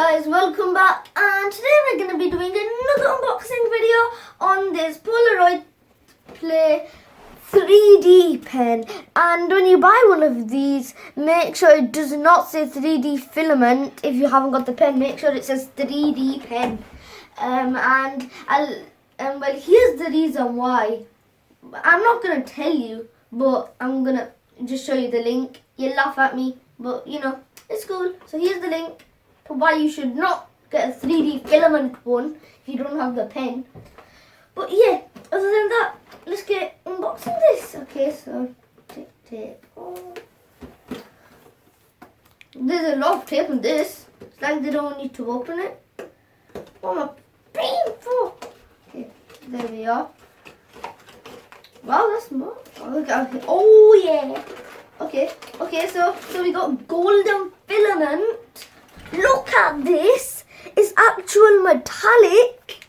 guys, welcome back, and today we're going to be doing another unboxing video on this Polaroid Play 3D pen. And when you buy one of these, make sure it does not say 3D filament. If you haven't got the pen, make sure it says 3D pen. Well, here's the reason why. I'm not going to tell you, but I'm going to just show you the link. You laugh at me, but you know, it's cool. So here's the link to why you should not get a 3D filament one if you don't have the pen. But yeah, other than that, let's get unboxing this. Okay, so tape. Oh. There's a lot of tape on this. It's like they don't need to open it. What am I paying for? Okay, there we are. Wow, that's more. Okay. Oh yeah. Okay, so we got golden filament. Look at this. It's actual metallic.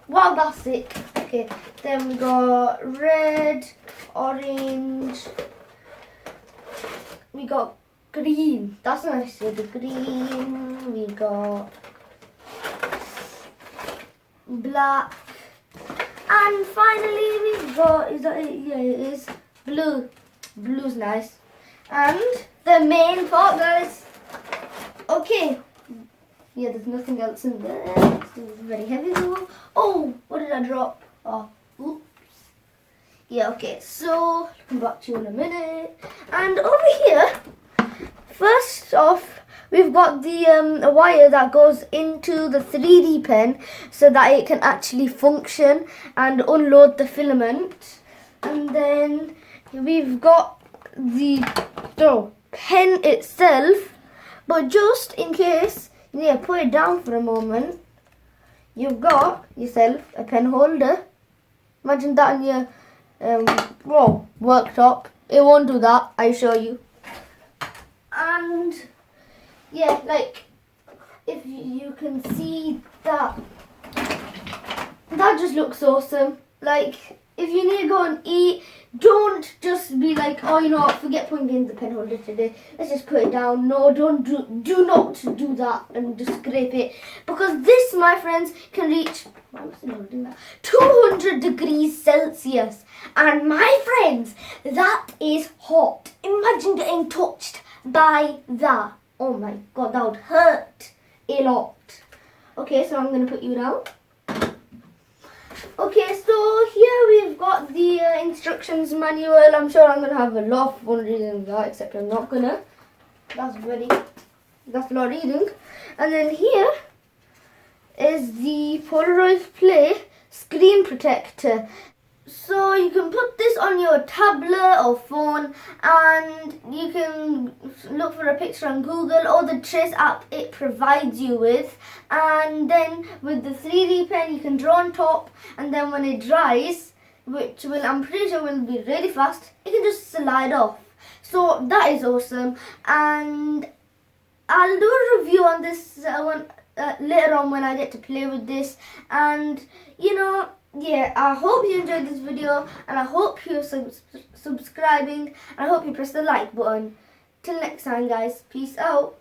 Wow, that's sick. Okay, then we got red, orange. We got green. That's nice. So the green. We got black. And finally we've got, is that it? Yeah, it is blue. Blue's nice. And the main part, guys. Okay. Yeah, there's nothing else in there. It's very heavy though. Oh, what did I drop? Oh, oops. Yeah, okay. So, I'll come back to you in a minute. And over here, first off, we've got the wire that goes into the 3D pen so that it can actually function and unload the filament. And then we've got the pen itself, but just in case you need to put it down for a moment, you've got yourself a pen holder. Imagine that in your worktop. It won't do that, I assure you. And yeah, like if you can see that just looks awesome. Like if you need to go and eat, don't just be like, oh, you know what, forget putting in the pen holder today, let's just put it down. No, do not do that and just scrape it, because this, my friends, can reach 200 degrees Celsius, and my friends, that is hot. Imagine getting touched by that. Oh my god, that would hurt a lot. Okay, so I'm going to put you down. Okay, so here we've got the instructions manual. I'm sure I'm going to have a lot of fun reading that, except I'm not going to. That's a lot of reading. And then here is the Polaroid Play screen protector. So you can put this on your tablet or phone, and you can look for a picture on Google or the Trace app it provides you with. And then with the 3D pen, you can draw on top, and then when it dries, which will, I'm pretty sure will be really fast, it can just slide off. So that is awesome, and I'll do a review on this one later on when I get to play with this. And you know, yeah, I hope you enjoyed this video, and I hope you're subscribing, and I hope you press the like button. Till next time, guys, peace out.